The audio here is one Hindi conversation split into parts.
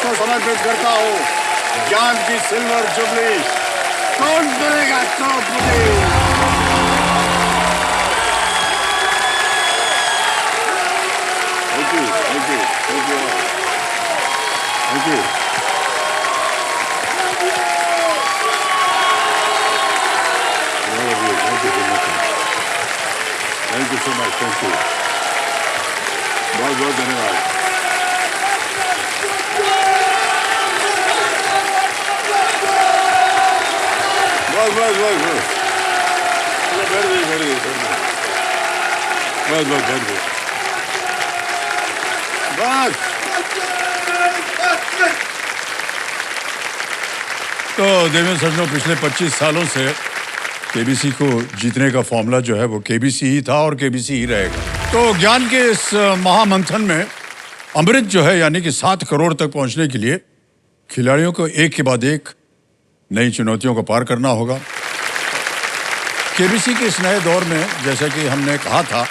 को समर्पित करता हूँ ज्ञान की सिल्वर जुबली। कौन करेगा चौपुली? Thank you, thank you, thank you, thank you. Thank you so much, thank you. बहुत बहुत धन्यवाद। बस बस बस बस बैठ गई बैठ गई बस बस बैठ गई बस। तो देवेंद्र सज्जनों, पिछले 25 सालों से केबीसी को जीतने का फॉर्मूला जो है वो केबीसी ही था और केबीसी ही रहेगा। तो ज्ञान के इस महामंथन में अमृत जो है यानी कि 7 करोड़ तक पहुंचने के लिए खिलाड़ियों को एक के बाद एक नई चुनौतियों को पार करना होगा। केबीसी के इस नए दौर में जैसा कि हमने कहा था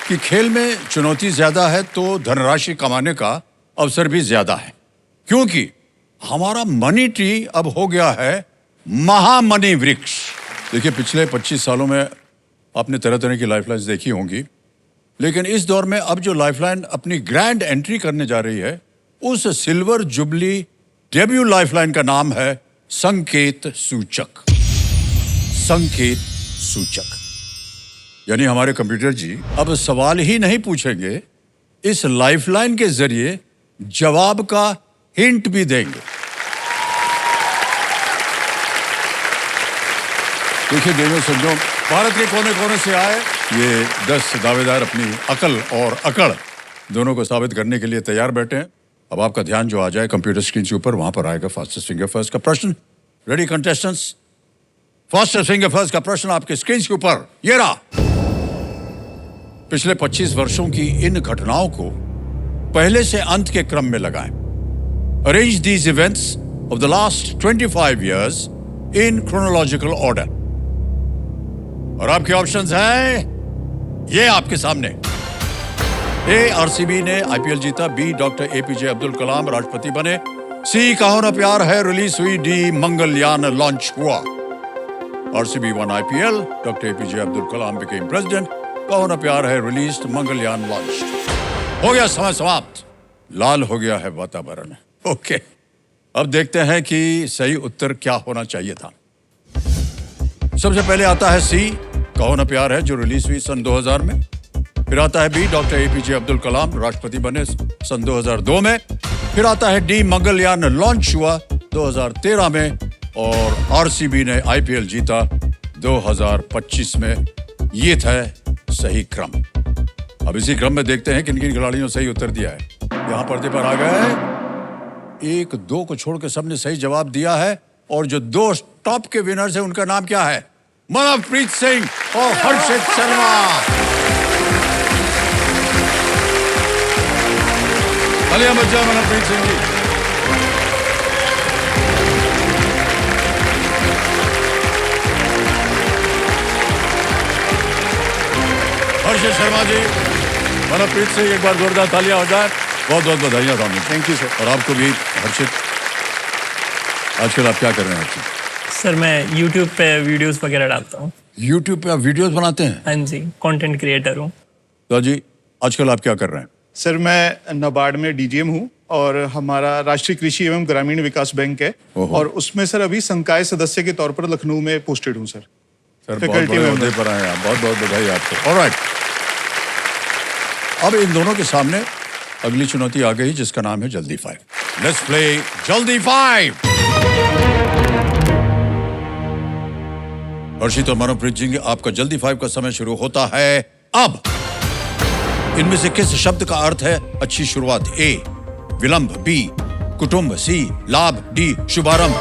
कि खेल में चुनौती ज्यादा है तो धनराशि कमाने का अवसर भी ज्यादा है, क्योंकि हमारा मनी ट्री अब हो गया है महामनी वृक्ष। देखिए, पिछले 25 सालों में आपने तरह तरह की लाइफलाइंस देखी होंगी, लेकिन इस दौर में अब जो लाइफलाइन अपनी ग्रैंड एंट्री करने जा रही है उस सिल्वर जुबली डेब्यू लाइफलाइन का नाम है संकेत सूचक। संकेत सूचक यानी हमारे कंप्यूटर जी अब सवाल ही नहीं पूछेंगे, इस लाइफलाइन के जरिए जवाब का हिंट भी देंगे। देखिए देवेंद्र सज्जनों, भारत के कोने कोने से आए ये 10 दावेदार अपनी अकल और अकड़ दोनों को साबित करने के लिए तैयार बैठे हैं। अब आपका ध्यान जो आ जाए कंप्यूटर स्क्रीन के ऊपर, वहां पर आएगा फास्टेस्ट फिंगर फर्स्ट का प्रश्न। Ready contestants, fastest finger first का प्रश्न आपके स्क्रीन के ऊपर ये रहा। पिछले 25 वर्षों की इन घटनाओं को पहले से अंत के क्रम में लगाएं। Arrange these events of the last 25 years in chronological order। और आपके ऑप्शंस हैं ये आपके सामने। ए, आरसीबी ने आईपीएल जीता। B, doctor APJ Abdul Kalam राष्ट्रपति बने। सी, कहो ना प्यार है रिलीज हुई। डी, मंगलयान लॉन्च हुआ। RCB won IPL, doctor APJ Abdul Kalam became president. Kaho Na Pyaar Hai release, Mangalyaan launch. हो गया समय समाप्त, लाल हो गया है वातावरण। ओके, अब देखते हैं कि सही उत्तर क्या होना चाहिए था। सबसे पहले आता है सी, कहो ना प्यार है, जो रिलीज हुई सन 2000 में। फिर आता है B, doctor APJ Abdul Kalam राष्ट्रपति बने सन 2002 में। फिर आता है डी, मंगलयान लॉन्च हुआ 2013 में। और आरसीबी ने आईपीएल जीता 2025 में। ये था सही क्रम। अब इसी क्रम में देखते हैं किन किन खिलाड़ियों ने सही उत्तर दिया है। यहां पर्दे पर आ गए। 1, 2 को छोड़कर सबने सही जवाब दिया है। और जो 2 टॉप के विनर्स हैं उनका नाम क्या है? मनप्रीत सिंह और हर्षित शर्मा। तालियां बजाओ मनप्रीत सिंह जी। हर्षित शर्मा जी, मनप्रीत सिंह, एक बार जोरदार तालियां हो जाए। बहुत बहुत बधाइयां थानू। Thank you sir. और आपको भी हर्षित। आजकल आप क्या कर रहे हैं हर्षित? सर मैं यूट्यूब पे वीडियोस वगैरह डालता हूँ। यूट्यूब पे आप वीडियोस बनाते हैं? हाँ जी, कंटेंट क्रिएटर हूँ। तो जी, आजकल आप क्या कर रहे हैं? सर मैं नाबार्ड में डीजीएम हूँ और हमारा राष्ट्रीय कृषि एवं ग्रामीण विकास बैंक है। और उसमें सर अभी संकाय सदस्य के तौर पर लखनऊ में पोस्टेड हूँ सर। सर बहुत बड़े ओहदे पर आए हैं, बहुत बहुत बधाई आपको। ऑलराइट, अब इन दोनों के सामने अगली चुनौती आ गई जिसका नाम है जल्दी 5। लेट्स प्ले जल्दी 5। हर्षित और मनप्रीत जी, आपका जल्दी 5 का समय शुरू होता है अब। इनमें से किस शब्द का अर्थ है अच्छी शुरुआत? ए, विलंब। बी, कुटुंब। सी, लाभ। डी, शुभारंभ।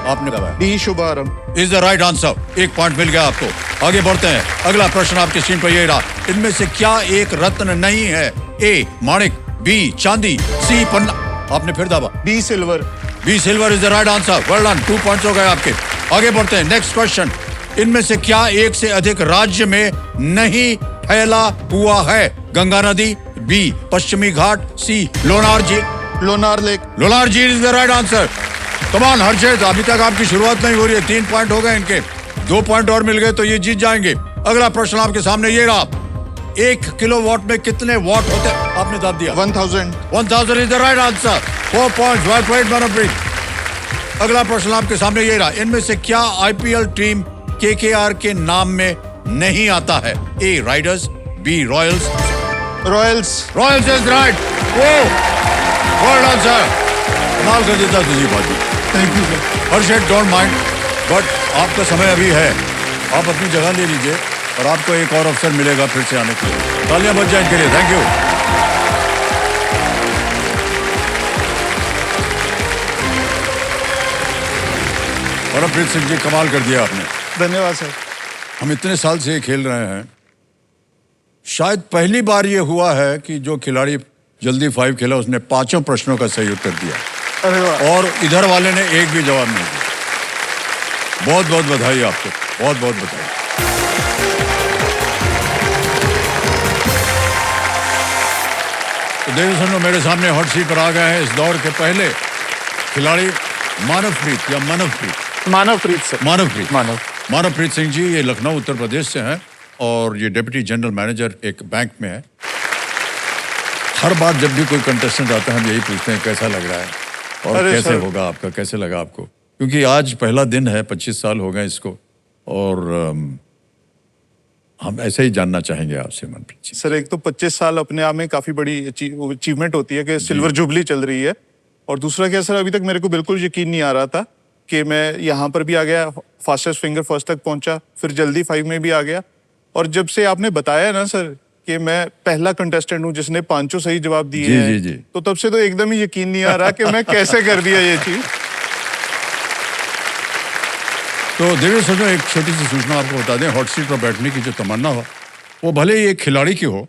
आपने कहा डी, शुभारंभ is the right answer. 1 point मिल गया आपको। आगे बढ़ते हैं। अगला प्रश्न आपके स्क्रीन पर ये रहा। इनमें से क्या एक रत्न नहीं है? ए, माणिक। बी, चांदी। सी, पन्ना। आपने फिर दावा B, silver. B, silver is the right answer. Well done, 2 points हो गए आपके। आगे बढ़ते हैं। Next question. इनमें से क्या एक से अधिक राज्य में नहीं फैला हुआ है? गंगा नदी। बी, पश्चिमी घाट। सी, लोनार झील। लोनार लेक। लोनार झील इज द राइट आंसर। कमान हर्षित, अभी तक आपकी शुरुआत नहीं हो रही है। 3 पॉइंट हो गए इनके, 2 पॉइंट और मिल गए तो ये जीत जाएंगे। अगला प्रश्न आपके सामने ये रहा। 1 किलोवाट में कितने वाट होते हैं? आपने जवाब दिया 1000। 1000 is the right answer. 4 points, well played Manpreet. अगला प्रश्न आपके सामने ये रहा। इनमें से क्या आईपीएल टीम केकेआर के नाम में नहीं आता है? A riders, B royals. Royals. Royals is right. वो वर्ड आंसर। कमाल कर देता तुझी बाजी। Thank you sir. Harshit don't mind, but आपका समय अभी है। आप अपनी जगह ले लीजिए और आपको एक और अवसर मिलेगा फिर से आने के लिए। तालियां बज जाए इनके लिए। Thank you. मनोप्रीत सिंह जी, कमाल कर दिया आपने। धन्यवाद सर। हम इतने साल से ये खेल रहे हैं, शायद पहली बार ये हुआ है कि जो खिलाड़ी जल्दी 5 खेला उसने 5 प्रश्नों का सही उत्तर दिया अरे वाह। और इधर वाले ने एक भी जवाब नहीं दिया। बहुत बहुत बधाई आपको, बहुत बहुत बधाई। तो देवी सुनो, मेरे सामने हॉट सीट पर आ गए हैं इस दौर के पहले खिलाड़ी मानवप्रीत या मनवप्रीत। मानवप्रीत सर। मानवप्रीत। मानवप्रीत सिंह जी ये लखनऊ उत्तर प्रदेश से हैं और ये डिप्टी जनरल मैनेजर एक बैंक में है। हर बार जब भी कोई कंटेस्टेंट आता है हम यही पूछते हैं कैसा लग रहा है और अरे कैसे सर। होगा आपका, कैसे लगा आपको, क्योंकि आज पहला दिन है, 25 साल हो गए इसको और हम ऐसे ही जानना चाहेंगे आपसे मनप्रीत जी। सर एक तो 25 साल अपने आप में काफी बड़ी अचीवमेंट होती है कि सिल्वर जुबली चल रही है। और दूसरा क्या सर, अभी तक मेरे को बिल्कुल यकीन नहीं आ रहा था कि मैं यहाँ पर भी आ गया, फास्टेस्ट फिंगर फर्स्ट तक पहुंचा, फिर जल्दी 5 में भी आ गया। और जब से आपने बताया ना सर कि मैं पहला कंटेस्टेंट हूँ जिसने 5 सही जवाब दिए जी, हैं, जी, जी। तो तब से तो एकदम ही यकीन नहीं आ रहा कि मैं कैसे कर दिया ये चीज। तो देवी सजो, एक छोटी सी सूचना आपको बता दें। हॉट सीट पर बैठने की जो तमन्ना हो वो भले ही एक खिलाड़ी की हो,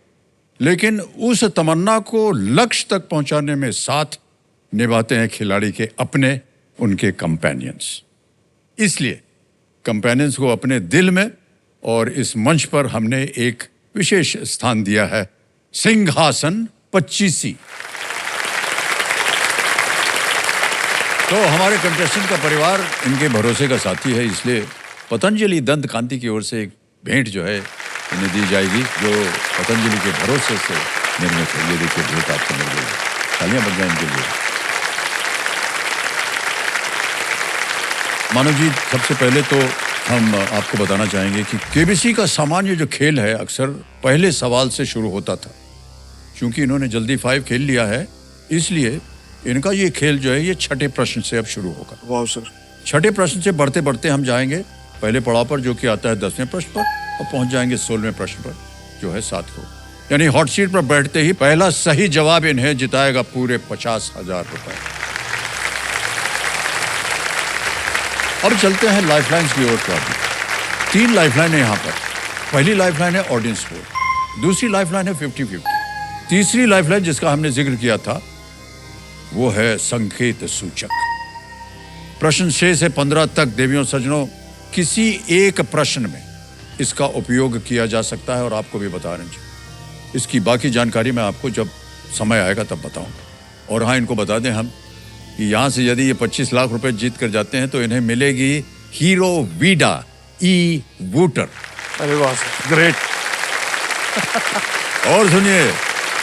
लेकिन उस तमन्ना को लक्ष्य तक पहुंचाने में साथ निभाते हैं खिलाड़ी के अपने, उनके कंपेनियंस। इसलिए कंपेनियंस को अपने दिल में और इस मंच पर हमने एक विशेष स्थान दिया है, सिंहासन 25। तो हमारे कंटेस्टेंट का परिवार इनके भरोसे का साथी है, इसलिए पतंजलि दंत कांति की ओर से एक भेंट जो है इन्हें दी जाएगी जो पतंजलि के भरोसे से निर्मित है। ये देखिए भेंट आपको मिल गई। तालियां बज जाएं इनके लिए। मानव जी, सबसे पहले तो हम आपको बताना चाहेंगे कि केबीसी का सामान्य जो खेल है अक्सर पहले सवाल से शुरू होता था। क्योंकि इन्होंने जल्दी 5 खेल लिया है, इसलिए इनका ये खेल जो है ये 6ठे प्रश्न से अब शुरू होगा। वाह सर। 6ठे प्रश्न से बढ़ते बढ़ते हम जाएंगे पहले पड़ाव पर जो कि आता है 10वें प्रश्न पर और पहुंच जाएंगे 16वें प्रश्न पर जो है 7 को। यानी हॉट सीट पर बैठते ही पहला सही जवाब इन्हें जिताएगा पूरे 50,000 रुपए। अब चलते हैं लाइफलाइंस की ओर। 3 लाइफलाइन है यहाँ पर। पहली लाइफलाइन है ऑडियंस पोल, दूसरी लाइफलाइन है 50-50, तीसरी लाइफलाइन जिसका हमने जिक्र किया था वो है संकेत सूचक। प्रश्न 6 से 15 तक देवियों सज्जनों किसी एक प्रश्न में इसका उपयोग किया जा सकता है और आपको भी बता रहे हैं। इसकी बाकी जानकारी मैं आपको जब समय आएगा तब बताऊंगा। और हाँ, इनको बता दें हम कि यहाँ से यदि ये 25 लाख रुपए जीत कर जाते हैं तो इन्हें मिलेगी हीरो वीडा ई वूटर। अरे वाह सर, ग्रेट। और सुनिए,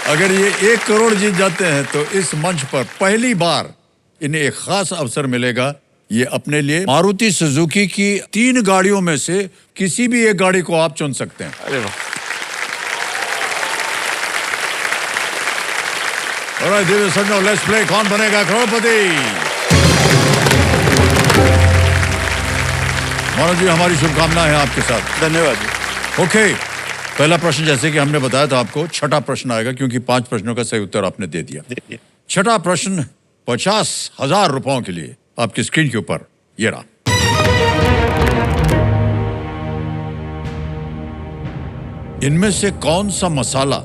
अगर ये 1 करोड़ जीत जाते हैं तो इस मंच पर पहली बार इन्हें एक खास अवसर मिलेगा। ये अपने लिए मारुति सुजुकी की 3 गाड़ियों में से किसी भी एक गाड़ी को आप चुन सकते हैं। अरे वाह। Alright, देवी सज्जनों, let's play कौन बनेगा करोड़पति। मनोज जी, हमारी शुभकामनाएं हैं आपके साथ। धन्यवाद जी। ओके, पहला प्रश्न जैसे कि हमने बताया था आपको, 6ठा प्रश्न आएगा क्योंकि 5 प्रश्नों का सही उत्तर आपने दे दिया। 6ठा प्रश्न 50,000 रुपयों के लिए आपकी स्क्रीन के ऊपर ये रहा। इनमें से कौन सा मसाला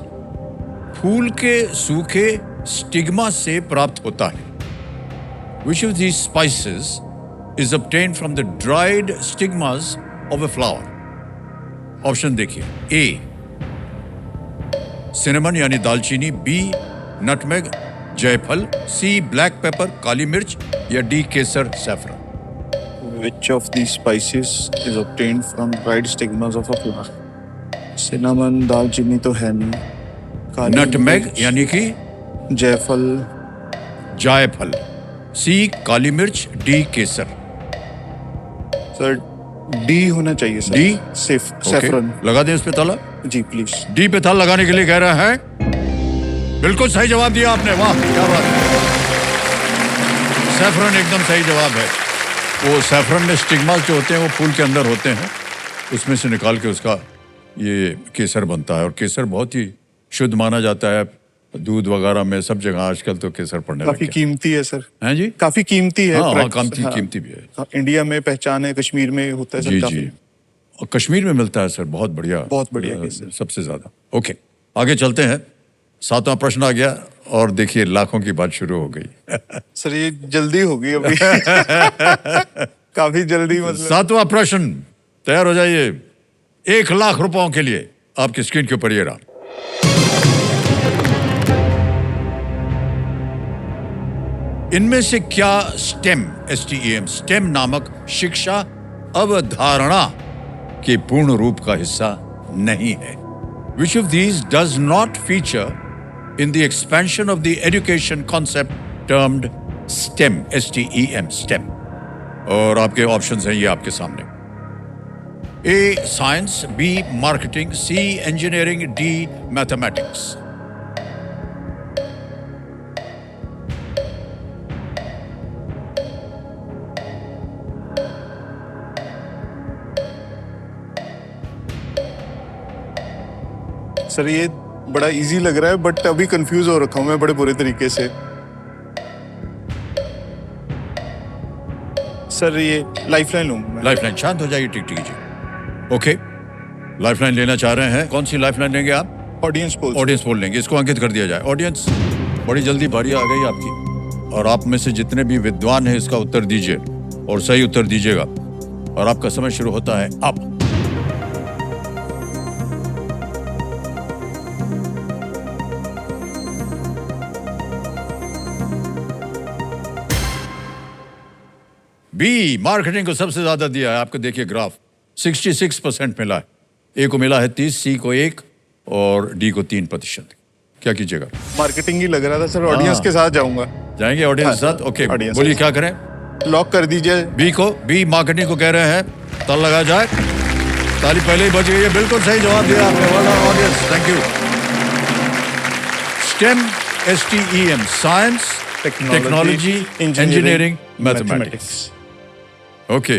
फूल के सूखे स्टिग्मा से प्राप्त होता है? Which of these spices is obtained from the dried stigmas of a flower? Option देखिए। ए सिनेमन यानी दालचीनी, बी नटमेग, जायफल, सी ब्लैक पेपर काली मिर्च या D Kesar saffron? Which of these spices is obtained from dried stigmas of a flower? Cinnamon, दालचीनी तो है नहीं, काली नटमेग मिर्च, यानी कि जायफल, जायफल, सी काली मिर्च, डी केसर। सर डी होना चाहिए सर। डी? सैफरन। ओके, लगा दें इस पे ताला? जी प्लीज। डी पे ताला लगाने के लिए कह रहे हैं। बिल्कुल सही जवाब दिया आपने, वाह क्या बात है। सैफरन एकदम सही जवाब है। वो सैफरन में स्टिग्मा जो होते हैं वो फूल के अंदर होते हैं, उसमें से निकाल के उसका ये केसर बनता है। और केसर बहुत ही शुद्ध माना जाता है, दूध वगैरह में सब जगह आजकल तो केसर पड़ने लग काफी गया। कीमती है सर। हैं जी? काफी कीमती है। हाँ, practice- कीमती भी है। हाँ, इंडिया में पहचान है, कश्मीर में होता है सर जी काफी। जी, और कश्मीर में मिलता है सर, बहुत बढ़िया केसर। सबसे ज्यादा। ओके, आगे चलते हैं। 7वां प्रश्न आ गया और देखिए लाखों की बात शुरू हो गई। सर ये जल्दी होगी अभी। काफी जल्दी मतलब। 7वां प्रश्न, तैयार हो जाइए। 1 लाख रुपयों के लिए आपकी स्क्रीन के ऊपर ये रहा। इनमें से क्या स्टेम, स्टेम नामक शिक्षा अवधारणा के पूर्ण रूप का हिस्सा नहीं है? Which of these does not feature in the expansion of the education concept termed STEM, STEM? और आपके ऑप्शंस हैं ये आपके सामने। A science, B marketing, C engineering, D mathematics. Sir ये बड़ा इजी लग रहा है बट अभी कंफ्यूज हो रखा हूँ मैं बड़े बुरे तरीके से। सर ये लाइफलाइन लूंगा मैं। लाइफलाइन, शांत हो जाइए, टिक कीजिए। ओके, लाइफलाइन लेना चाह रहे हैं। कौन सी लाइफलाइन लेंगे आप? Audience poll. ऑडियंस पोल लेंगे। इसको अंकित कर दिया जाए। ऑडियंस, बड़ी जल्दी बारी आ गई आपकी, और आप में से जितने भी विद्वान हैं इसका उत्तर दीजिए और सही उत्तर दीजिएगा। और आपका समय शुरू होता है अब। बी मार्केटिंग को सबसे ज्यादा दिया है। आपको देखिए ग्राफ 66% मिला है। ए को मिला है 30, सी को 1 और डी को 3%। क्या कीजिएगा? मार्केटिंग ही लग रहा था सर। ऑडियंस के साथ जाऊंगा। जाएंगे ऑडियंस के हाँ, साथ? ओके, audience बोलिए के क्या करें? लॉक कर दीजिए। बी को, बी मार्केटिंग को कह रहे हैं। ताला लगा जाए। ताली पहले ही बज गई है। बिल्कुल सही जवाब दिया आपने। Well done audience, thank you. Stem, STEM, science, technology, engineering, mathematics. Okay,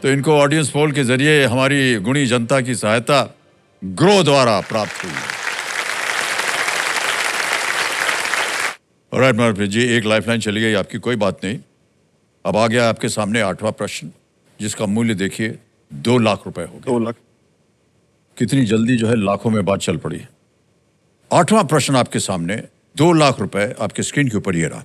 तो इनको ऑडियंस पोल के जरिए हमारी गुणी जनता की सहायता ग्रो द्वारा प्राप्त हुई। ऑलराइट मनोहर जी, एक लाइफलाइन चली गई आपकी, कोई बात नहीं। अब आ गया आपके सामने 8वां प्रश्न, जिसका मूल्य देखिए 2 लाख रुपए हो गया। 2 लाख। कितनी जल्दी जो है लाखों में बात चल पड़ी। 8वां प्रश्न आपके सामने, 2 लाख रुपए आपके स्क्रीन के ऊपर ये रहा।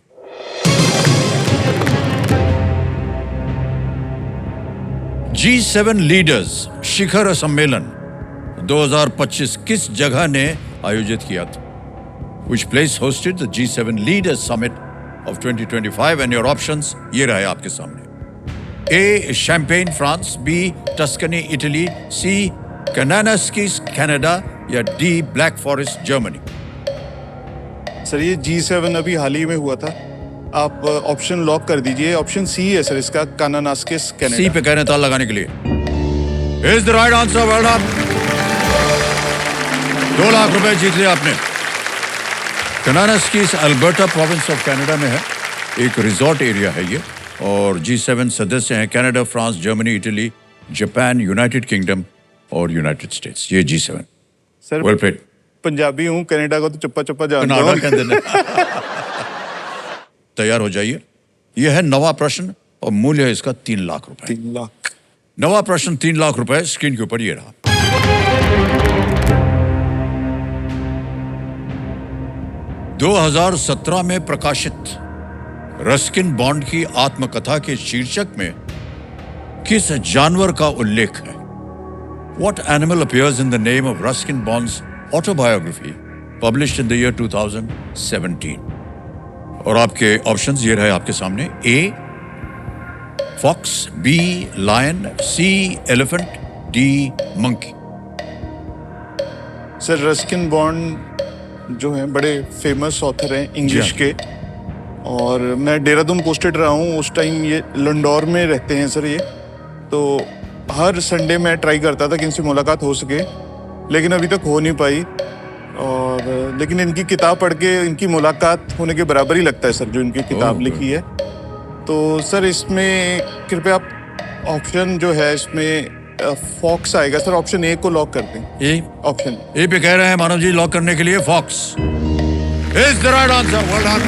G7 लीडर्स शिखर सम्मेलन 2025 किस जगह ने आयोजित किया था? Which place hosted the G7 Leaders Summit of 2025? And your options ये रहे आपके सामने। A. Champagne, France, B. Tuscany, Italy, C. Kananaskis, Canada या D. Black Forest, Germany? Sir ये G7 अभी हाल ही में हुआ था। आप ऑप्शन लॉक कर दीजिए। ऑप्शन सी है सर इसका, कानानास्किस कनाडा। सी पे कह रहे हैं ताला लगाने के लिए। Is the right answer, well done. 2 lakh रुपए जीत लिया आपने। कानानास्किस अल्बर्टा प्रोविंस ऑफ कनाडा में है, एक रिजॉर्ट एरिया है ये। और G7 सदस्य हैं Canada, France, Germany, Italy, Japan, United kingdom और यूनाइटेड स्टेट्स। ये G7। Sir well played. Punjabi हूँ, कनाडा को तो चप्पा चप्पा जानता कनाडा हूँ। के अंदर। तैयार हो जाइए। यह है 9वां प्रश्न और मूल्य है इसका 3 लाख रुपए। 3 लाख। 9वां प्रश्न 3 लाख रुपए, स्क्रीन के ऊपर ये रहा। 2017 में प्रकाशित रस्किन बॉन्ड की आत्मकथा के शीर्षक में किस जानवर का उल्लेख है? What animal appears in the name of Ruskin Bond's autobiography published in the year 2017? और आपके ऑप्शंस ये रहे आपके सामने। A fox, B lion, C elephant, D monkey. Sir Ruskin Bond जो हैं बड़े फेमस ऑथर हैं इंग्लिश जी के, और मैं देहरादून पोस्टेड रहा हूँ उस टाइम। ये लंडौर में रहते हैं सर ये। तो हर संडे मैं ट्राई करता था कि इनसे मुलाकात हो सके, लेकिन अभी तक हो नहीं पाई। और लेकिन इनकी किताब पढ़ के इनकी मुलाकात होने के बराबर ही लगता है सर, जो इनकी किताब ओह, लिखी है। तो सर इसमें कृपया आप ऑप्शन जो है इसमें फॉक्स आएगा सर, ऑप्शन ए को लॉक कर दें। ए ऑप्शन ए पे कह रहे हैं मानव जी लॉक करने के लिए fox is the right answer. Well done.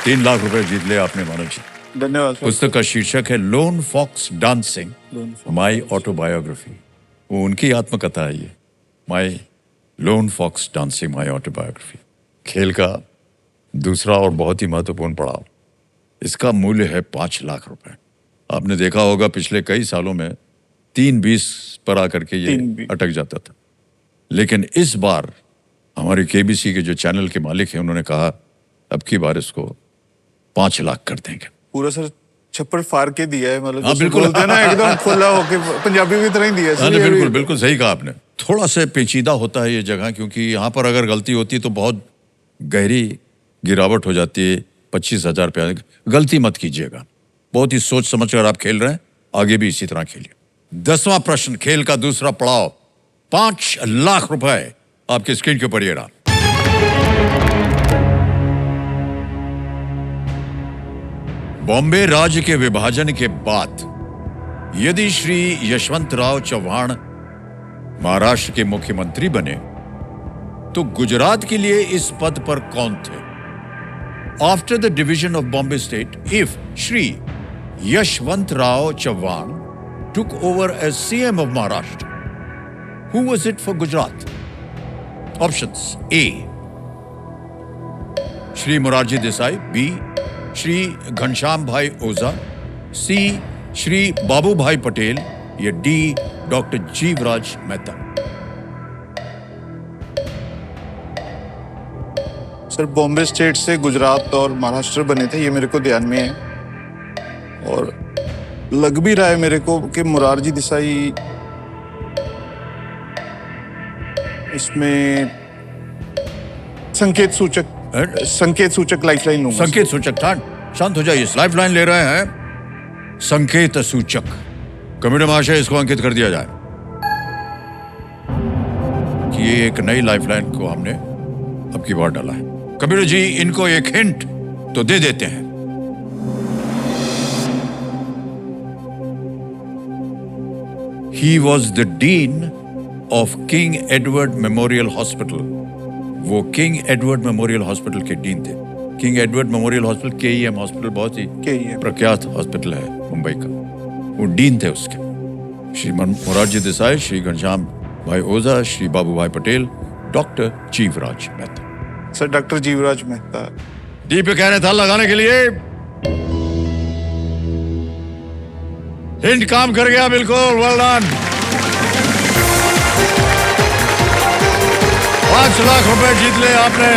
3 lakh रुपए जीत ले आपने मानव जी। धन्यवाद सर। पुस्तक का शीर्षक है lone fox dancing lone fox. My autobiography. वो उनकी आत्मकथा है ये, my lone fox dancing my autobiography. खेल का दूसरा और बहुत ही महत्वपूर्ण पड़ाव, इसका मूल्य है 5 लाख रुपए। आपने देखा होगा पिछले कई सालों में 3-20 पर आकर के ये 3-20 अटक जाता था, लेकिन इस बार हमारे केबीसी के जो चैनल के मालिक हैं उन्होंने कहा अब की बार इसको 5 लाख कर देंगे। पूरा सर छप्पर फाड़ के दिया है, मतलब हाँ, जैसे बिल्कुल। बोलते हैं ना एकदम खुला होके, पंजाबी की तरह ही दिया है सर। हाँ, ये बिल्कुल भी। बिल्कुल सही कहा आपने। थोड़ा सा पेचीदा होता है ये जगह, क्योंकि यहाँ पर अगर गलती होती है तो बहुत गहरी गिरावट हो जाती है। 25,000 रुपया गलती मत कीजिएगा, बहुत ही सोच समझ कर आप खेल रहे हैं, आगे भी इसी तरह खेलिए। 10वां प्रश्न, खेल का दूसरा पड़ाव, 5 लाख रुपए आपके स्क्रीन के ऊपर ये रहा। बॉम्बे राज्य के विभाजन के बाद यदि श्री यशवंतराव चव्हाण महाराष्ट्र के मुख्यमंत्री बने तो गुजरात के लिए इस पद पर कौन थे? After the division of Bombay state, if Shri Yashwantrao Chavan took over as CM of Maharashtra, who was it for Gujarat? Options: A Shri Morarji Desai, B Shri Ghanshyam bhai Ojha, C Shri Babu bhai Patel, या D doctor Jivraj Mehta. Sir Bombay state से गुजरात और महाराष्ट्र बने थे, ये मेरे को ध्यान में है। और लग भी रहा है मेरे को कि मोरारजी देसाई इसमें संकेत सूचक लाइफलाइन लूंगा। संकेत सूचक था, शांत हो जाइए। लाइफलाइन ले रहे हैं, संकेत सूचक। कमेटी महाशय इसको अंकित कर दिया जाए कि ये एक नई लाइफलाइन को हमने अब की बार डाला है। कबीर जी इनको एक हिंट तो दे देते हैं। He was the dean of King Edward Memorial Hospital. वो किंग एडवर्ड मेमोरियल हॉस्पिटल के डीन थे। King Edward memorial hospital, KEM hospital, बहुत ही KEM प्रख्यात हॉस्पिटल है मुंबई का, वो डीन थे उसके। श्री मोरारजी देसाई, श्री घनश्याम भाई ओझा, Shri Babu bhai Patel, doctor Jivraj Mehta. Sir doctor Jivraj Mehta. D पे कह रहे था लगाने के लिए, हिंट काम कर गया, बिल्कुल। Well done. 5 लाख रुपए जीत ले आपने,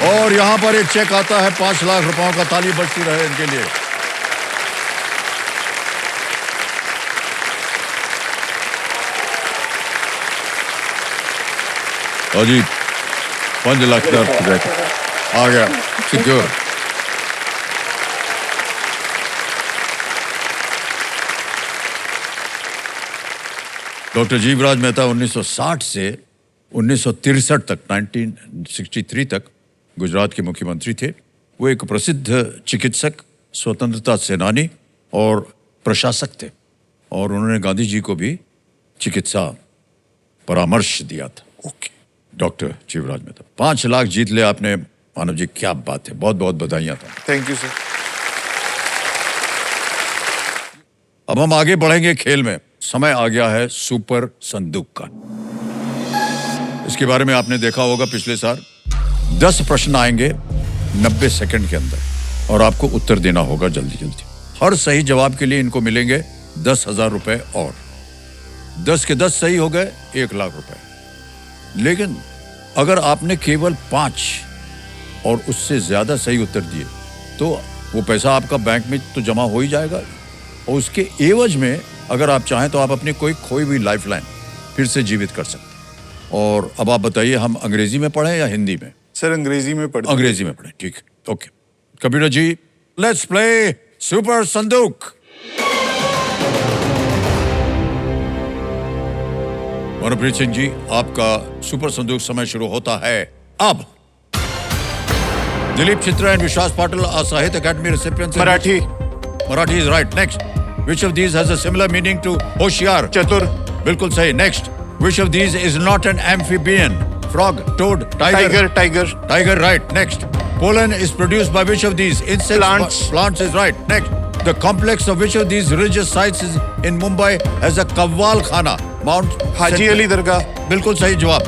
और यहां पर एक चेक आता है 5 लाख रुपयों का। ताली बजती रहे इनके लिए। अजीत 5 लाख का चेक आ गया, सिक्योर। डॉक्टर जीवराज मेहता 1960 से 1963 तक, 1963 तक गुजरात के मुख्यमंत्री थे। वो एक प्रसिद्ध चिकित्सक, स्वतंत्रता सेनानी और प्रशासक थे, और उन्होंने गांधी जी को भी चिकित्सा परामर्श दिया था। ओके। डॉक्टर जीवराज मेहता, 5 लाख जीत ले आपने मानव जी, क्या बात है, बहुत बहुत बधाइयां था। Thank you sir. अब हम आगे बढ़ेंगे खेल में। समय आ गया है सुपर संदूक का। इसके बारे में आपने देखा होगा पिछले साल। 10 प्रश्न आएंगे 90 सेकंड के अंदर, और आपको उत्तर देना होगा जल्दी जल्दी। हर सही जवाब के लिए इनको मिलेंगे 10,000 रुपए, और 10 के 10 सही हो गए 1 लाख रुपए। लेकिन अगर आपने केवल 5 और उससे ज्यादा सही उत्तर दिए तो वो पैसा आपका बैंक में तो जमा हो ही जाएगा, और उसके एवज में अगर आप चाहें तो आप अपनी कोई खोई हुई लाइफलाइन फिर से जीवित कर सकते हैं। और अब आप बताइए, हम अंग्रेजी में पढ़ें या हिंदी में? सर अंग्रेजी में पढ़ते अंग्रेजी में पढ़ें, ठीक है, okay. Computer ji, let's play super Sandook. Manpreet Singh ji, आपका सुपर संदूक समय शुरू होता है अब। दिलीप चित्रा एंड विश्वास पाटिल आर साहित्य academy recipients. Marathi. Marathi is right. Next, which of these has a similar meaning to होशियार? चतुर। बिल्कुल सही। Next, which of these is not an amphibian? Frog, toad, tiger. Tiger. Tiger, right. Next, pollen is produced by which of these? Insects. Plants. Plants is right. Next, the complex of which of these religious sites is in Mumbai has a Qawwal Khana? Mount Haji Ali दरगाह। बिल्कुल सही जवाब।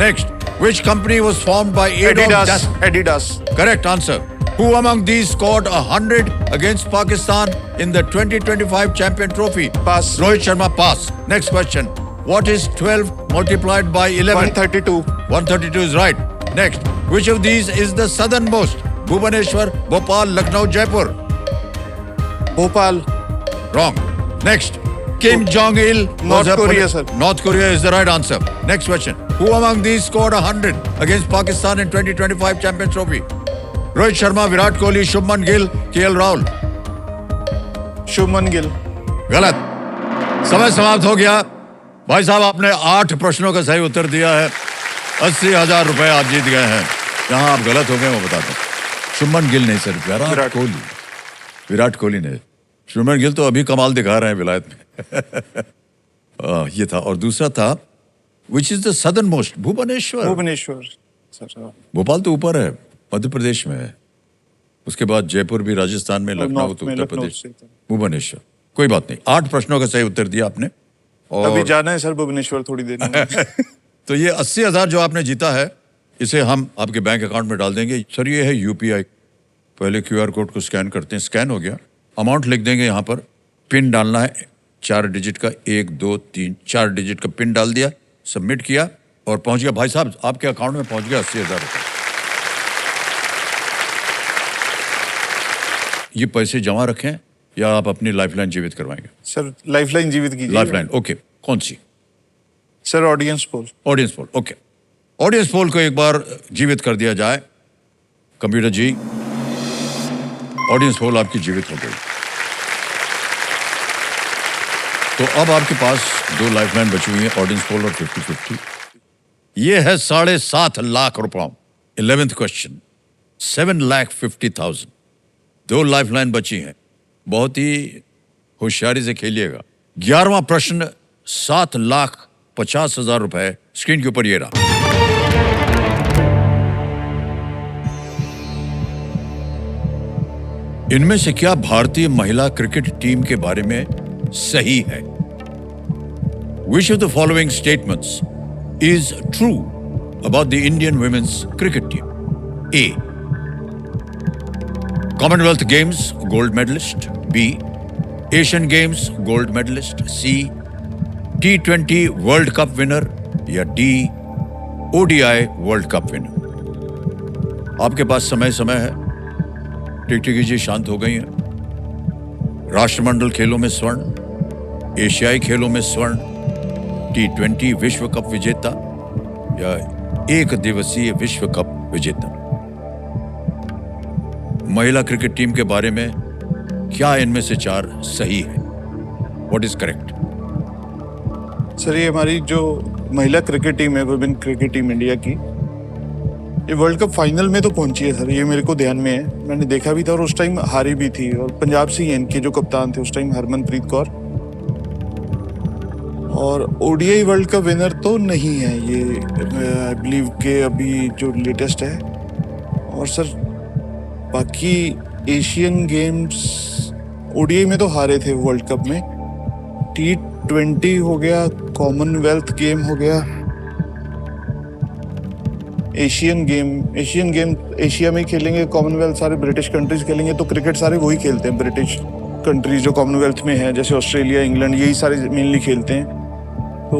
Next, which company was formed by Adolf? Adidas. Correct answer. Who among these scored 100 against Pakistan in the 2025 Champion Trophy? Pass. Rohit Sharma, pass. Next question. What is 12 multiplied by 11? 132। 132 is right. Next. Which of these is the southernmost? Bhubaneswar, Bhopal, Lucknow, Jaipur? Bhopal. Wrong. Next. Kim Jong-il. North Korea, sir. North Korea is the right answer. Next question. Who among these scored 100 against Pakistan in 2025 Champion Trophy? Rohit Sharma, Virat Kohli, Shubman Gill, KL Rahul? Shubman Gill. गलत। समय समाप्त हो गया। भाई साहब, आपने 8 प्रश्नों का सही उत्तर दिया है। 80,000 रुपए आप जीत गए हैं। जहां आप गलत हो गए वो बताता हूं। शुभमन गिल नहीं सर, विराट कोहली। विराट कोहली ने। शुभमन गिल तो अभी कमाल दिखा रहे हैं विलायत में। ये था। और दूसरा था which is the southernmost? Bhubaneswar. Bhubaneswar. Bhopal तो ऊपर है, मध्य प्रदेश में है। उसके बाद जयपुर भी राजस्थान में, लखनऊ तो उत्तर प्रदेश। भुवनेश्वर। कोई बात नहीं, 8 प्रश्नों का सही उत्तर दिया आपने। और अभी जाना है सर भुवनेश्वर थोड़ी देर में। तो ये 80,000 जो आपने जीता है, इसे हम आपके बैंक अकाउंट में डाल देंगे। सर ये है यूपीआई। पहले क्यूआर कोड को स्कैन करते हैं, स्कैन हो गया, अमाउंट लिख देंगे यहाँ पर, पिन डालना है 4 डिजिट का, 1 2 3 4 डिजिट का पिन डाल दिया, सबमिट किया और पहुंच गया। भाई साहब, आपके अकाउंट में पहुंच गया 80,000 रुपये। ये पैसे जमा रखें या आप अपनी लाइफलाइन जीवित करवाएंगे? सर लाइफलाइन जीवित कीजिए। Lifeline, okay. कौन सी? Sir audience poll. Audience poll, okay. Audience poll को एक बार जीवित कर दिया जाए। कंप्यूटर जी, ऑडियंस पोल आपकी जीवित हो गई। तो अब आपके पास 2 लाइफलाइन बची हुई है, ऑडियंस पोल और 50-50। ये है 7.5 लाख रुपए। 11th question, 7,50,000। 2 लाइफलाइन बची हैं, बहुत ही होशियारी से खेलिएगा। 11वां प्रश्न, 7,50,000 रुपए। स्क्रीन के ऊपर ये रहा। इनमें से क्या भारतीय महिला क्रिकेट टीम के बारे में सही है? Which of the following statements is true about the Indian women's cricket team? A. Commonwealth Games gold medalist. B. Asian Games gold medalist. C. T20 World Cup winner. या D. ODI World Cup winner. आपके पास समय है। टिकटिकी जी शांत हो गई हैं। राष्ट्रमंडल खेलों में स्वर्ण, एशियाई खेलों में स्वर्ण, T20 विश्व कप विजेता या 1 दिवसीय विश्व कप विजेता। महिला क्रिकेट टीम के बारे में क्या इनमें से 4 सही है? What is correct? सर ये हमारी जो महिला क्रिकेट टीम है, वुमेन क्रिकेट टीम इंडिया की, ये वर्ल्ड कप फाइनल में तो पहुंची है सर, ये मेरे को ध्यान में है। मैंने देखा भी था और उस टाइम हारी भी थी। और पंजाब से ही इनके जो कप्तान थे उस टाइम, हरमनप्रीत कौर। और ओडीआई वर्ल्ड कप विनर तो नहीं है ये, आई बिलीव के अभी जो लेटेस्ट है। और सर बाकी एशियन गेम्स, ओडीआई में तो हारे थे वर्ल्ड कप में। T20 हो गया, कॉमनवेल्थ गेम हो गया, एशियन गेम एशिया में ही खेलेंगे, कॉमनवेल्थ सारे ब्रिटिश कंट्रीज खेलेंगे, तो क्रिकेट सारे वही खेलते हैं ब्रिटिश कंट्रीज जो कॉमनवेल्थ में है, जैसे ऑस्ट्रेलिया, इंग्लैंड, यही सारे मेनली खेलते हैं। तो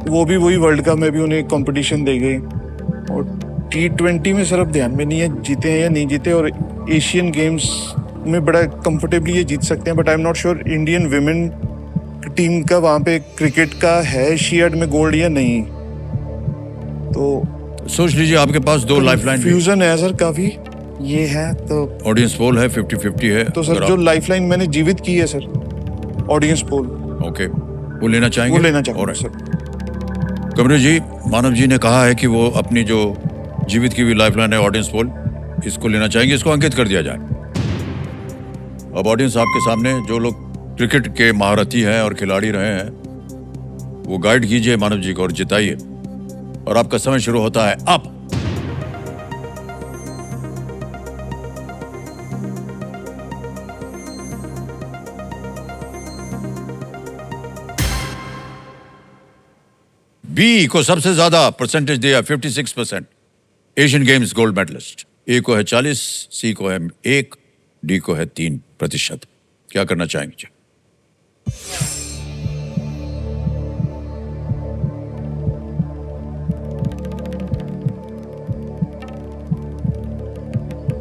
वो भी वही वर्ल्ड कप में भी उन्हें कंपटीशन दे गई। और T20 में सर अब ध्यान में नहीं है जीते हैं या नहीं जीते, और एशियन गेम्स में बड़ा कंफर्टेबली ये जीत सकते हैं, but I am not sure Indian women team का वहाँ पे क्रिकेट का है एशियाड में गोल्ड या नहीं। तो सोच लीजिए, आपके पास दो लाइफलाइन फ्यूजन है सर काफी, ये है तो ऑडियंस पोल है, 50-50 है। तो सर जो लाइफलाइन मैंने जीवित की है सर, ऑडियंस पोल, ओके, वो लेना चाहेंगे? वो लेना चाहूंगा Alright. सर। कमरू जी, मानव जी ने कहा है कि वो अपनी जो जीवित की हुई लाइफलाइन है ऑडियंस पोल, इसको लेना चाहेंगे, इसको अंकित कर दिया जाए। अब ऑडियंस आपके सामने, जो लोग क्रिकेट के महारथी हैं और खिलाड़ी रहे हैं, वो गाइड कीजिए मानव जी को और जिताइए। और आपका समय शुरू होता है अब। बी को सबसे ज्यादा परसेंटेज दिया 56%, एशियन गेम्स गोल्ड मेडलिस्ट। ए को है 40, सी को है 1, डी को है 3%। क्या करना चाहेंगे जी?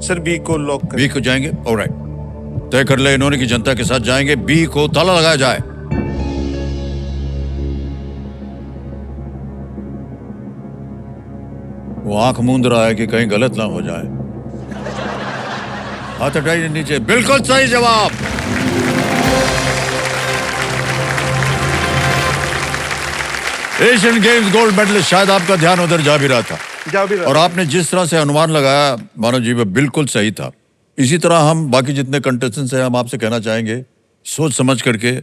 सर बी को लॉक कर। बी को जाएंगे? ऑलराइट, तय कर ले इन्होंने कि जनता के साथ जाएंगे। बी को ताला लगाया जाए। वो आंख मूंद रहा है कि कहीं गलत ना हो जाए। हाथ हटाइए नीचे। बिल्कुल सही जवाब। Asian Games gold medalist. शायद आपका ध्यान उधर जा भी रहा था, और आपने जिस तरह से अनुमान लगाया मानव जी, वो बिल्कुल सही था। इसी तरह हम बाकी जितने कंटेस्टेंट्स हैं, हम आपसे कहना चाहेंगे, सोच समझ करके,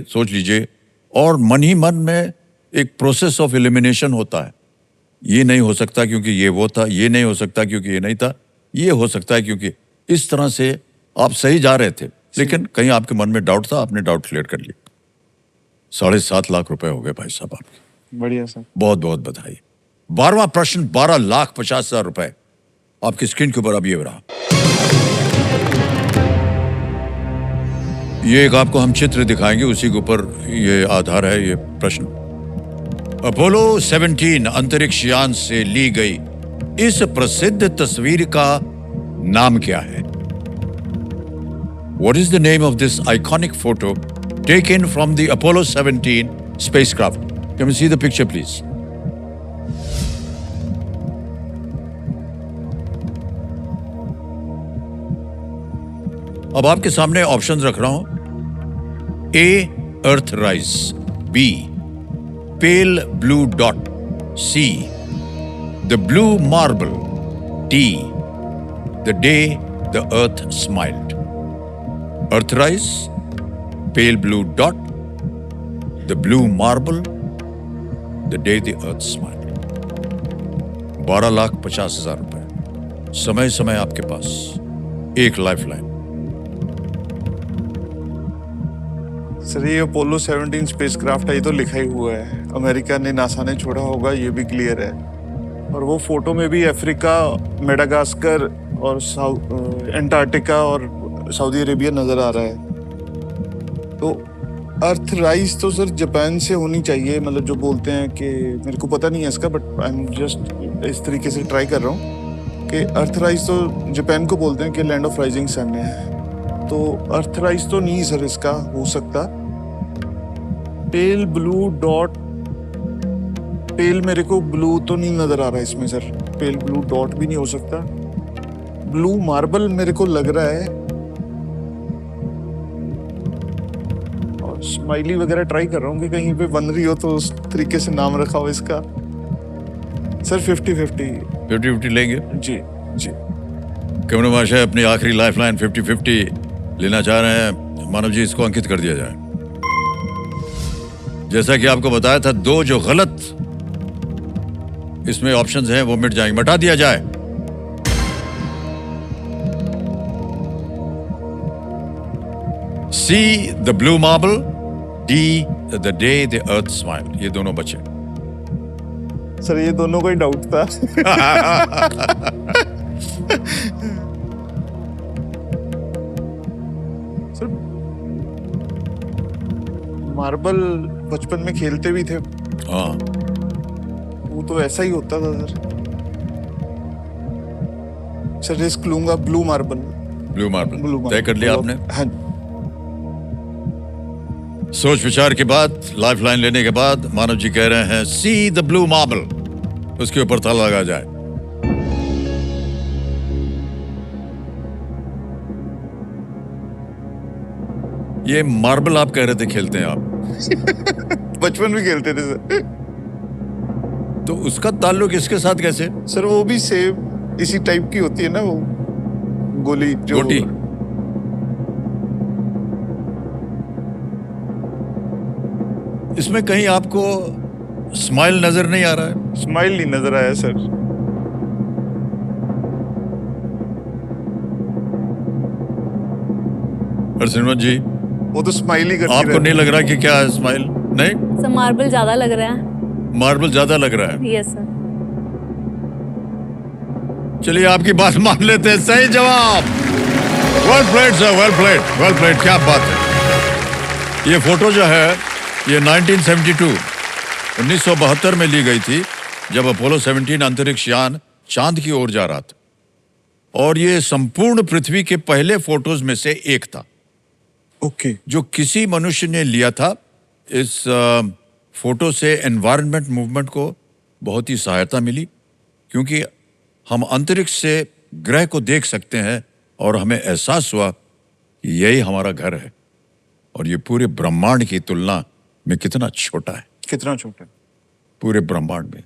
सोच लीजिए, और मन ही मन में एक प्रोसेस ऑफ एलिमिनेशन होता है। ये नहीं हो सकता क्योंकि ये वो था, ये नहीं हो सकता क्योंकि ये नहीं था, ये हो सकता है क्योंकि इस तरह से आप सही जा रहे थे, लेकिन कहीं आपके मन में डाउट था, आपने डाउट क्लियर कर लिया। 7.5 लाख रुपए हो गए भाई साहब आपके। बढ़िया सर, बहुत बहुत बधाई। 12वां प्रश्न, 12,50,000 रुपए आपकी स्क्रीन के ऊपर अब ये रहा। ये एक आपको हम चित्र दिखाएंगे, उसी के ऊपर ये आधार है ये प्रश्न। अपोलो 17 अंतरिक्ष यान से ली गई इस प्रसिद्ध तस्वीर का नाम क्या है? What is the name of this iconic photo taken from the Apollo 17 spacecraft? Can we see the picture, please? अब आपके सामने ऑप्शंस रख रहा हूं। A, earthrise, B, pale blue dot, C, the blue marble, D, the day the earth smiled. Earthrise, pale blue dot, the blue marble, the day the earth smiled. 12,50,000 रुपए। समय आपके पास, एक लाइफलाइन। सर ये अपोलो 17 स्पेसक्राफ्ट है, ये तो लिखा ही हुआ है, अमेरिका ने, नासा ने छोड़ा होगा, ये भी क्लियर है। और वो फोटो में भी अफ्रीका, मेडागास्कर और एंटार्क्टिका और सऊदी अरेबिया नजर आ रहा है। तो अर्थराइज तो सर जापान से होनी चाहिए, मतलब जो बोलते हैं कि, मेरे को पता नहीं है इसका, बट आई एम जस्ट इस तरीके से ट्राई कर रहा हूँ कि अर्थराइज तो जापान को बोलते हैं कि लैंड ऑफ राइजिंग सन है। तो अर्थराइज तो नहीं सर इसका हो सकता। पेल ब्लू डॉट, पेल मेरे को ब्लू तो नहीं नजर आ रहा है इसमें सर, पेल ब्लू डॉट भी नहीं हो सकता। ब्लू मार्बल मेरे को लग रहा है, और स्माइली वगैरह ट्राई कर रहा हूँ कि कहीं पे बन रही हो तो उस तरीके से नाम रखा हो इसका। सर 50-50 लेंगे जी जी। कमरू माशा अपनी आखिरी लाइफलाइन 50-50 लेना चाह रहे हैं। मानव जी, इसको अंकित कर दिया जाए। जैसा कि आपको बताया था, दो जो गलत इसमें ऑप्शंस हैं वो मिट जाएंगे, मिटा दिया जाए। C, the blue marble, D, the day the earth smiled. ये दोनों बचे। सर ये दोनों का ही डाउट था। सर मार्बल बचपन में खेलते भी थे, हाँ, वो तो ऐसा ही होता था सर। सर रिस्क लूंगा ब्लू मार्बल। ब्लू मार्बल तय कर लिया आपने? हाँ। सोच विचार के बाद, लाइफ लाइन लेने के बाद मानव जी कह रहे हैं सी द ब्लू मार्बल, उसके ऊपर ताला लगा जाए। ये मार्बल आप कह रहे थे खेलते हैं आप, बचपन में खेलते थे सर। तो उसका ताल्लुक इसके साथ कैसे? सर वो भी सेम इसी टाइप की होती है ना, वो गोली जो गोटी? इसमें कहीं आपको स्माइल नजर नहीं आ रहा है? स्माइल नहीं नजर आया सर। हरसिमरन जी, वो तो स्माइल ही करती आपको नहीं लग रहा कि क्या है स्माइल? नहीं, सर मार्बल ज्यादा लग रहा है। मार्बल ज्यादा लग रहा है। Yes sir. चलिए आपकी बात मान लेते हैं, सही जवाब। Well played sir, well played, well played, क्या बात है। ये फोटो जो है ये 1972 में ली गई थी, जब अपोलो 17 अंतरिक्ष यान चांद की ओर जा रहा था, और ये संपूर्ण पृथ्वी के पहले फोटोज में से एक था ओके। जो किसी मनुष्य ने लिया था। इस फोटो से एनवायरनमेंट मूवमेंट को बहुत ही सहायता मिली, क्योंकि हम अंतरिक्ष से ग्रह को देख सकते हैं और हमें एहसास हुआ कि यही हमारा घर है और ये पूरे ब्रह्मांड की तुलना में कितना छोटा है, कितना छोटा है पूरे ब्रह्मांड में।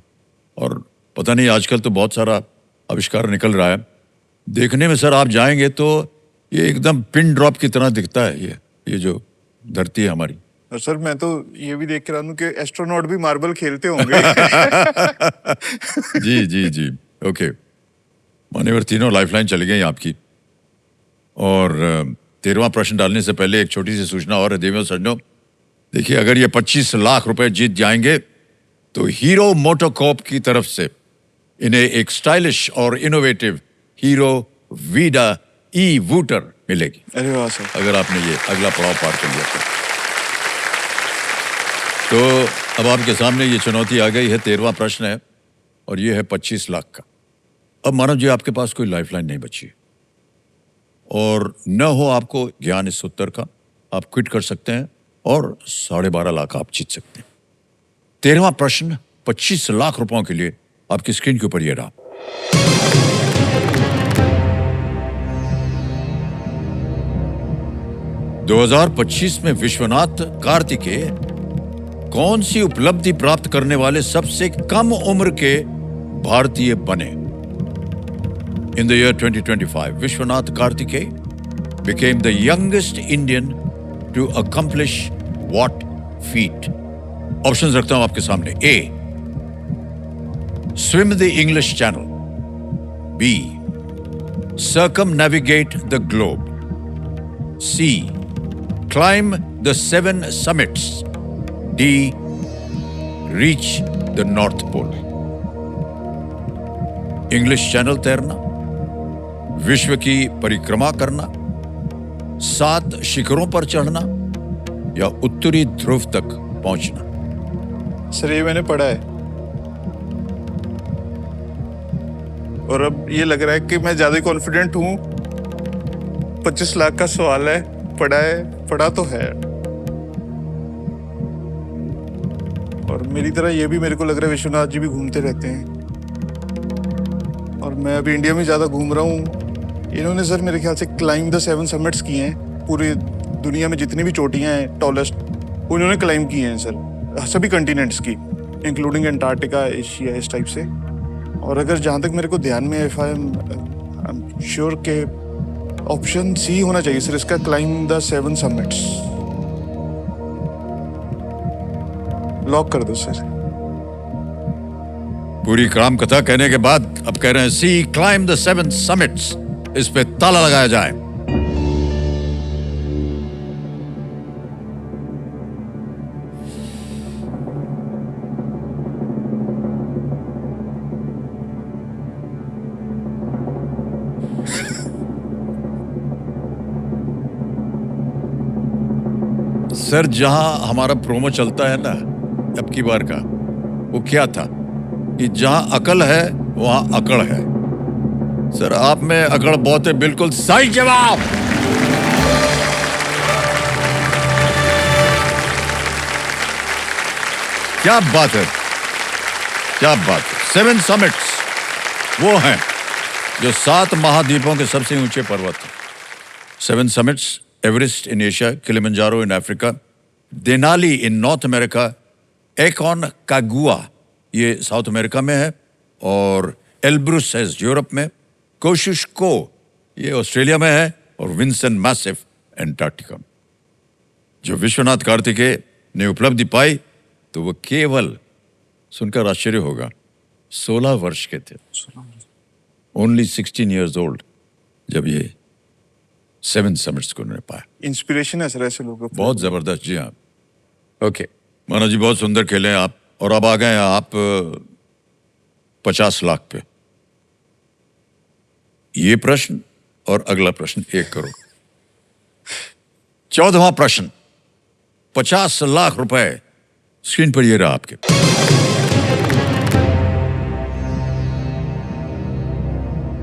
और पता नहीं, आजकल तो बहुत सारा आविष्कार निकल रहा है। देखने में सर आप जाएंगे तो ये एकदम पिन ड्रॉप की तरह दिखता है ये जो धरती है हमारी। और सर मैं तो ये भी देख के रहा हूँ कि एस्ट्रोनॉट भी मार्बल खेलते होंगे। जी जी जी, ओके। मान्यवर, तीनों लाइफलाइन चली गई आपकी। और 13वां प्रश्न डालने से पहले एक छोटी सी सूचना और है देवियों सज्जनों। देखिए, अगर ये 25 लाख रुपए जीत जाएंगे तो हीरो मोटोकॉर्प की तरफ से इन्हें एक स्टाइलिश और इनोवेटिव हीरो वीडा ई वूटर मिलेगी, अरे वाह सर। अगर आपने ये अगला पड़ाव पार कर लिया तो। अब आपके सामने ये चुनौती आ गई है, 13वां प्रश्न है और ये है 25 लाख का। अब मानो जी आपके पास कोई लाइफलाइन नहीं बची है और न हो आपको ज्ञान इस उत्तर का, आप क्विट कर सकते हैं और 12.5 लाख आप जीत सकते हैं। 13वां प्रश्न 25 लाख रुपयों के लिए आपकी स्क्रीन के ऊपर ये रहा। (2025) में विश्वनाथ कार्तिकेय कौन सी उपलब्धि प्राप्त करने वाले सबसे कम उम्र के भारतीय बने? In the year 2025, Vishwanath Karthikeya became the youngest Indian to accomplish what feat? Options रखता हूं आपके सामने। A. Swim the English Channel. B. Circumnavigate the globe. C. Climb the 7 summits. D. Reach the North Pole. English channel तैरना, विश्व की परिक्रमा करना, 7 शिखरों पर चढ़ना या उत्तरी ध्रुव तक पहुंचना। सर ये मैंने पढ़ा है और अब ये लग रहा है कि मैं ज्यादा कॉन्फिडेंट हूँ। 25 लाख का सवाल है, पढ़ा तो है। और मेरी तरह ये भी मेरे को लग रहा है विश्वनाथ जी भी घूमते रहते हैं और मैं अभी इंडिया में ज्यादा घूम रहा हूँ। इन्होंने सर मेरे ख्याल से क्लाइम द 7 समिट्स किए हैं। पूरी दुनिया में जितनी भी चोटियां हैं टॉलेस्ट, उन्होंने क्लाइम किए हैं सर, सभी कंटिनेंट्स की, इंक्लूडिंग अंटार्कटिका, एशिया, इस टाइप से। और अगर जहाँ तक मेरे को ध्यान में, इफ आई एम श्योर के ऑप्शन सी होना चाहिए सर इसका, क्लाइम द 7 समिट्स। लॉक कर दो सर। पूरी काम कथा कहने के बाद अब कह रहे हैं सी, क्लाइम द 7 समिट्स। इस पे ताला लगाया जाए। सर, जहां हमारा प्रोमो चलता है ना अब की बार का, वो क्या था कि जहां अकल है वहां अकड़ है। सर आप में अकड़ बहुत है, बिल्कुल सही जवाब। क्या बात है, क्या बात है। 7 समिट्स वो हैं जो 7 महाद्वीपों के सबसे ऊंचे पर्वत हैं। 7 summits: Everest in Asia, Kilimanjaro in Africa, Denali in North America, Aconcagua ये साउथ अमेरिका में है, और एल्ब्रुस है यूरोप में, कोशिशको ये ऑस्ट्रेलिया में है, और विंसन मैसिफ एंटार्क्टिका में। जो विश्वनाथ कार्तिकेय ने उपलब्धि पाई तो वो केवल, सुनकर आश्चर्य होगा, 16 वर्ष के थे। ओनली 16 years old जब ये 7 summits को उन्होंने पाया। इंस्पिरेशन है सर ऐसे लोगों को। बहुत जबरदस्त, जी हाँ। ओके माना जी, बहुत सुंदर खेले हैं आप, और अब आ गए हैं आप 50 लाख पे। ये प्रश्न और अगला प्रश्न 1 करोड़। 14वां प्रश्न, 50 लाख रुपए स्क्रीन पर ये रहा आपके।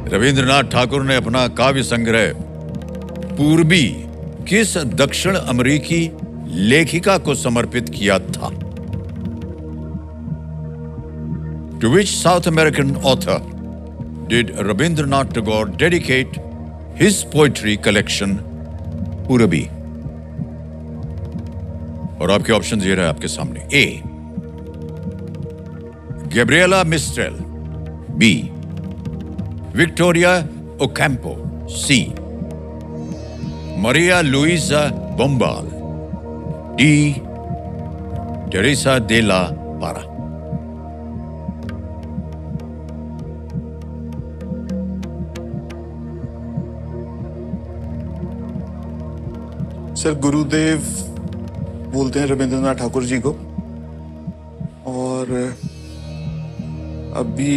रविंद्रनाथ ठाकुर ने अपना काव्य संग्रह पूर्वी किस दक्षिण अमेरिकी लेखिका को समर्पित किया था? To which South American author did Rabindranath Tagore dedicate his poetry collection पूर्वी? और आपके ऑप्शन ये रहे आपके सामने। ए गैब्रिएला मिस्ट्रेल, बी विक्टोरिया ओकैम्पो, सी Maria Luisa Bombal, D. Teresa de la Parra। Sir गुरुदेव बोलते हैं रविंद्रनाथ ठाकुर जी को, और अभी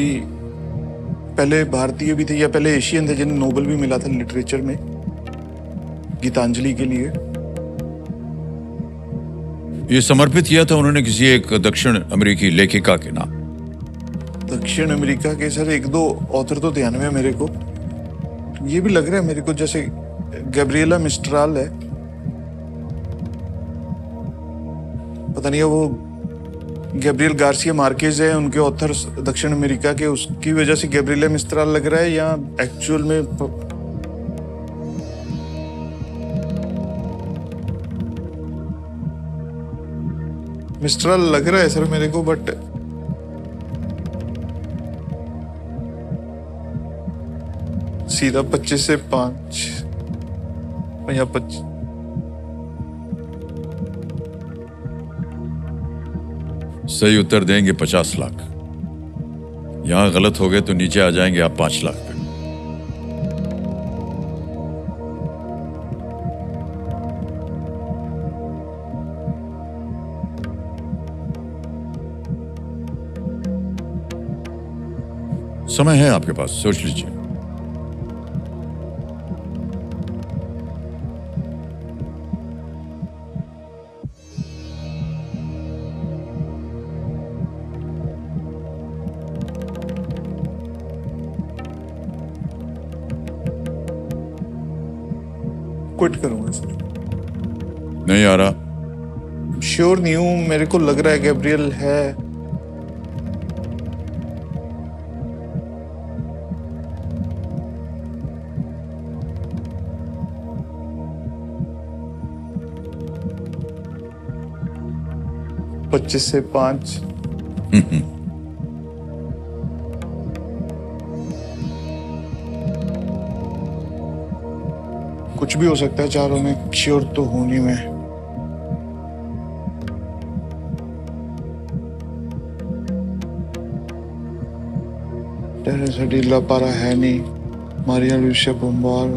पहले भारतीय भी थे या पहले एशियन थे जिन्हें नोबेल भी मिला था लिटरेचर में, गीतांजलि के लिए। ये समर्पित किया था उन्होंने किसी एक दक्षिण अमेरिकी लेखिका के नाम। दक्षिण अमेरिका के सर 1-2 ऑथर तो ध्यान में है मेरे को। ये भी लग रहा है मेरे को जैसे गैब्रिएला मिस्ट्राल है, पता नहीं है वो गैब्रियल गार्सिया मार्केज है उनके ऑथर दक्षिण अमेरिका के, उसकी वजह से गैब्रिएला मिस्ट्राल लग रहा है, या एक्चुअल में मिस्ट्राल लग रहा है सर मेरे को, बट सीधा 25 से 5 या 25। सही उत्तर देंगे 50 लाख। यहां गलत हो गए तो नीचे आ जाएंगे आप 5 लाख पे। समय है आपके पास, सोच लीजिए। क्विट करूंगा सर। नहीं आ रहा? श्योर नहीं हूं, मेरे को लग रहा है गैब्रियल है। पच्चीस से 5। कुछ भी हो सकता है चारों में, श्योर तो हूं नहीं मैं। टेरेसा डी ला पारा है नहीं, Maria Luisa Bombal,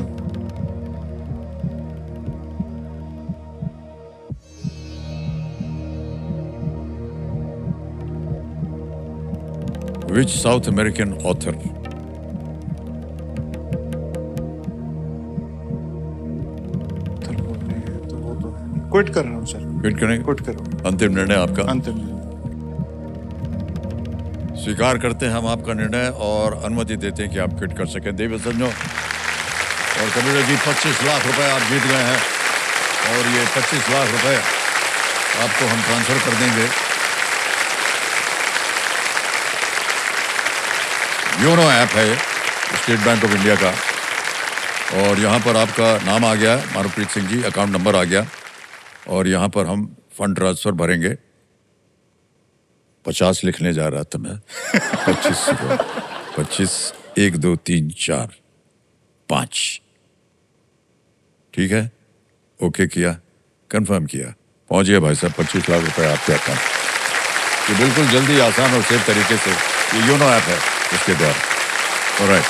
Which South American author quit कर रहा हूँ सर। क्विट करेंगे? क्विट कर रहा हूँ। अंतिम निर्णय आपका? अंतिम। स्वीकार करते हैं हम आपका निर्णय और अनुमति देते हैं कि आप क्विट कर सकें। देवी संजो और कबीर जी 25 लाख रुपए आप जीत गए हैं और ये 25 लाख रुपए आपको हम ट्रांसफर कर देंगे। योनो ऐप है स्टेट बैंक ऑफ इंडिया का और यहाँ पर आपका नाम आ गया मानवप्रीत सिंह जी, अकाउंट नंबर आ गया और यहाँ पर हम फंड ट्रांसफर भरेंगे। 50 लिखने जा रहा था मैं 25 1 2 3 4 5 ठीक है, ओके किया, कंफर्म किया, पहुंच गया भाई साहब 25 लाख रुपए आपके अकाउंट। ये बिल्कुल जल्दी, आसान और सेफ तरीके से ये योनो ऐप है इसके द्वारा। ऑलराइट,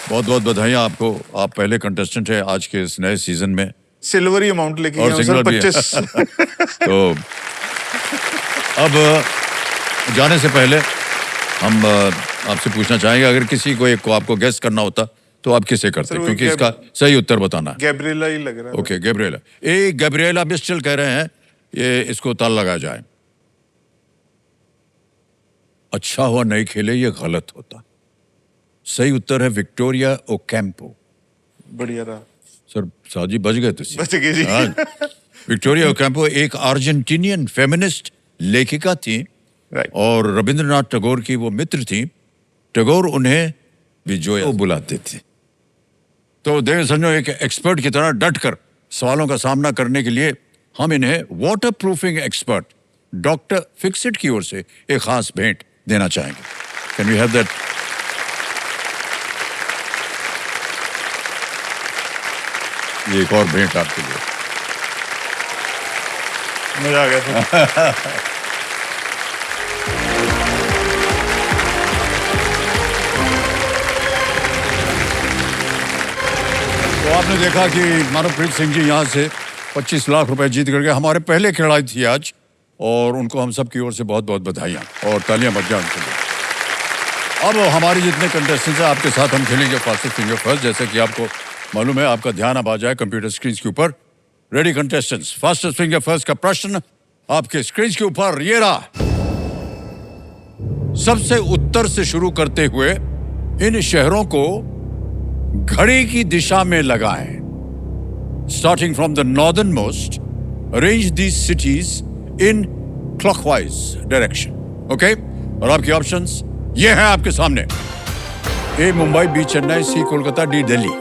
बहुत बहुत बधाइयाँ आपको, आप पहले कंटेस्टेंट हैं आज के इस नए सीजन में। सिल्वर ही अमाउंट लेके और गए सिंगल सर, भी है। 25। तो अब जाने से पहले हम आपसे पूछना चाहेंगे, अगर किसी को एक को आपको गेस करना होता तो आप किसे करते, सर, वो क्योंकि इसका सही उत्तर बताना है। गैब्रिएला ही लग रहा है। Okay, Gabriela. A Gabriela Mistral कह रहे हैं, ये इसको ताल लगाया जाए। अच्छा हुआ नहीं खेले, ये गलत होता। सही उत्तर है विक्टोरिया ओकैम्पो। बढ़िया रहा सर, साजी बच गए तुसी। बच गए जी। हाँ। विक्टोरिया ओकैम्पो एक अर्जेंटीनियन फेमिनिस्ट लेखिका थी राइट। और रविंद्रनाथ टैगोर की वो मित्र थी। टैगोर उन्हें विजोया बुलाते थे। तो देव संजो एक एक्सपर्ट की तरह डट कर सवालों का सामना करने के लिए हम इन्हें waterproofing expert doctor Fixit की ओर से एक खास भेंट देना चाहेंगे। Can we have that? ये एक और भेंट आपके लिए। मजा आ गया सर। तो आपने देखा कि मानवप्रीत सिंह जी यहाँ से 25 लाख रुपए जीत करके हमारे पहले खिलाड़ी थी आज और उनको हम सब की ओर से बहुत बहुत बधाइयाँ और तालियां बज जाएं उनके लिए। अब हमारी जितने कंटेस्टेंट्स हैं आपके साथ हम खेलेंगे फास्टेस्ट फिंगर फर्स्ट। जैसे कि आपको मालूम है, आपका ध्यान अब आ जाए कंप्यूटर स्क्रीन के ऊपर। Ready contestants, fastest finger first का प्रश्न आपके स्क्रीन के ऊपर ये रहा। सबसे उत्तर से शुरू करते हुए इन शहरों को घड़ी की दिशा में लगाएं। Starting from the northern most, arrange these cities in clockwise direction. Okay, और आपके ऑप्शंस ये हैं आपके सामने। ए मुंबई, बी चेन्नई, सी कोलकाता, डी दिल्ली।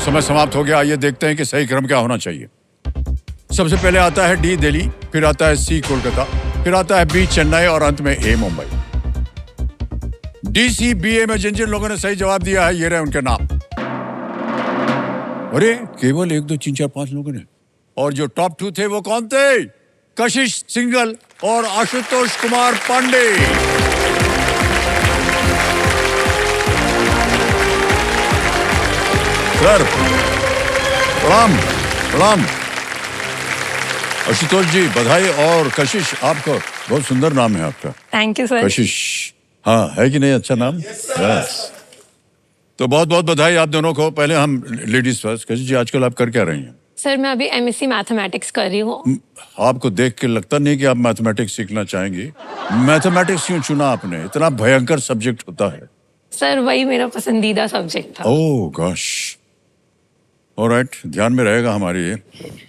समय समाप्त हो गया। आइए देखते हैं कि सही क्रम क्या होना चाहिए। सबसे पहले आता है डी दिल्ली, फिर आता है सी कोलकाता, फिर आता है बी चेन्नई और अंत में ए मुंबई। डी सी बी ए में जिन जिन लोगों ने सही जवाब दिया है ये रहे उनके नाम। अरे केवल 1 2 3 4 5 लोगों ने। और जो टॉप 2 थे वो कौन थे? कशिश सिंगल और आशुतोष कुमार पांडे। सर प्रणाम प्रणाम। आशुतोष जी बधाई, और कशिश आपका बहुत सुंदर नाम है आपका, थैंक यू सर। कशिश। हाँ, है कि नहीं अच्छा नाम? यस। तो बहुत बहुत बधाई आप दोनों को। पहले हम लेडीज फर्स्ट। कशिश जी, आजकल आप कर क्या रही हैं? सर मैं अभी एमएससी मैथमेटिक्स कर रही हूँ। आपको देख के लगता नहीं कि आप मैथमेटिक्स सीखना चाहेंगी। मैथमेटिक्स क्यों चुना आपने? इतना भयंकर सब्जेक्ट होता है। सर वही मेरा पसंदीदा सब्जेक्ट था। ओह गॉश, ऑलराइट, ध्यान में रहेगा हमारी ये।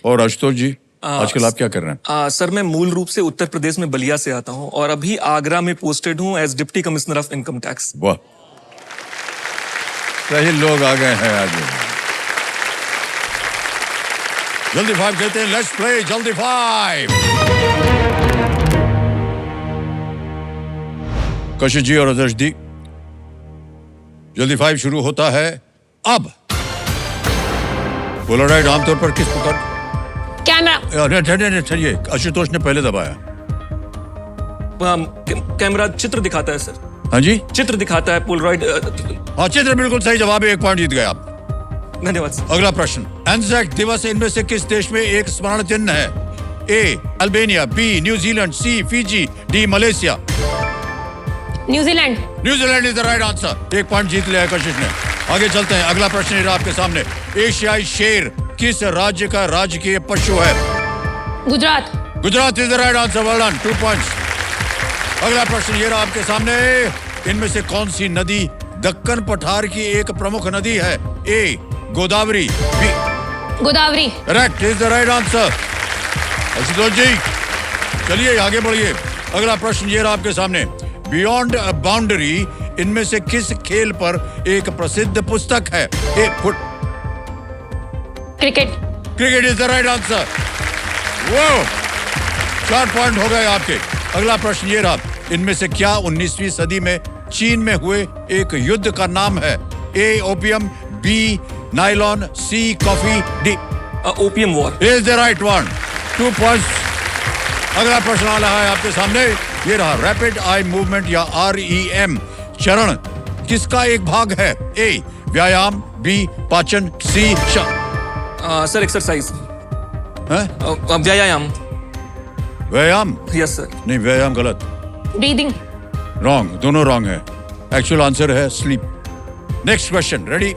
और आशुतोष जी, आजकल आप क्या कर रहे हैं? सर मैं मूल रूप से उत्तर प्रदेश में बलिया से आता हूं और अभी आगरा में पोस्टेड हूं as deputy commissioner of income tax. वाह, सही लोग आ गए हैं आज। जल्दी 5 कहते हैं, लेट्स प्ले जल्दी 5। कशिश जी और आदर्श जी, जल्दी 5 शुरू होता है अब। बोलो राइट आमतौर पर किस प्रकार? कैमरा। चलिए, आशुतोष ने पहले दबाया। कैमरा चित्र दिखाता है सर। हाँ जी, चित्र दिखाता है पोलरॉइड। हाँ चित्र बिल्कुल सही जवाब है, 1 पॉइंट जीत गए आप। धन्यवाद सर। अगला प्रश्न, एंजाक दिवस इनमें से किस देश में एक स्मरण चिन्ह है? A Albania, B New Zealand, C Fiji, D Malaysia. New Zealand. New Zealand is the right answer. 1 point जीत लिया है कशिश ने। आगे चलते हैं, अगला प्रश्न है आपके सामने। एशियाई शेर किस राज्य का राजकीय पशु है? Gujarat. Gujarat is the right answer. Well done, 2 points. अगला प्रश्न ये रहा आपके सामने। इनमें से कौन सी नदी दक्कन पठार की एक प्रमुख नदी है? A Godavari, B Godavari. Correct is the right answer. Ashutosh ji चलिए आगे बढ़िए। अगला प्रश्न ये रहा आपके सामने। बियॉन्ड अ बाउंड्री इनमें से किस खेल पर एक प्रसिद्ध पुस्तक है? A foot cricket. Cricket is the right answer. वो 4 पॉइंट हो गए आपके। अगला प्रश्न ये रहा। इनमें से क्या 19वीं सदी में चीन में हुए एक युद्ध का नाम है? A opium, B nylon, C coffee, D opium war. Is the right one. 2 points. अगला प्रश्न आ रहा है आपके सामने। ये रहा। रैपिड आई मूवमेंट या REM चरण किसका एक भाग है? ए व्यायाम, बी पाचन, सी सर एक्सरसाइज। व्यायाम। व्यायाम यस सर। नहीं, व्यायाम गलत, ब्रीदिंग। रॉन्ग, दोनों रॉन्ग है। एक्चुअल आंसर है स्लीप। Next question, ready?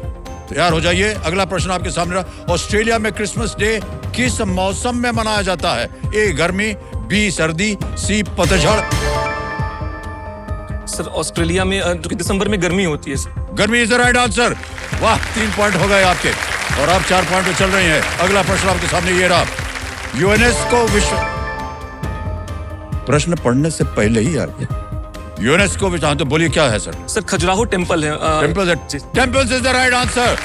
तैयार हो जाइए। अगला प्रश्न आपके सामने रहा। ऑस्ट्रेलिया में क्रिसमस डे किस मौसम में मनाया जाता है? ए गर्मी, बी सर्दी, सी पतझड़। सर ऑस्ट्रेलिया में जो कि दिसंबर में गर्मी होती है सर। गर्मी इज द राइट आंसर। वाह, 3 पॉइंट हो गए आपके और आप 4 पॉइंट पे चल रही हैं। अगला प्रश्न आपके सामने ये रहा। यूनेस्को विश्व प्रश्न पढ़ने से पहले ही आ गया। यूनेस्को विश्व, हाँ तो बोलिए क्या है सर? सर खजुराहो टेम्पल है। Temples is the right answer.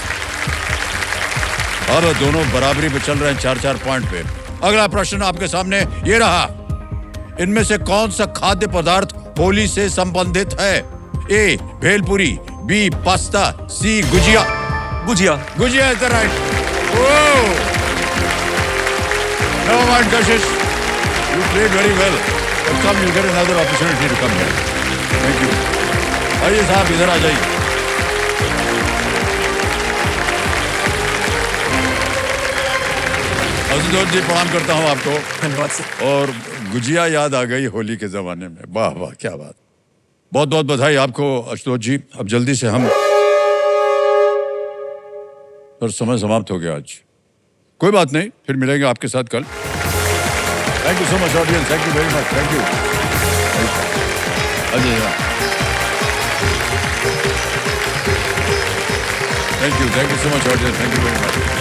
अब दोनों बराबरी पे चल रहे हैं 4-4 पॉइंट पे। अगला प्रश्न आपके सामने ये रहा। इनमें से कौन सा खाद्य पदार्थ होली से संबंधित है? A bhelpuri, B pasta, C gujiya. Gujiya. Gujiya is the right. Oh, never mind Kashish, you played very well. Come you get another opportunity to come here. Thank you. आइए साहब इधर आ जाइए। आशुतोष जी प्रणाम करता हूँ आपको। धन्यवाद सर। और गुजिया याद आ गई होली के जमाने में। वाह वाह, क्या बात। बहुत बहुत बधाई आपको आशुतोष जी। अब जल्दी से हम, और समय समाप्त हो गया आज। कोई बात नहीं, फिर मिलेंगे आपके साथ कल। Thank you so much audience, thank you very much, thank you. Ajay thank you so much audience, thank you very much.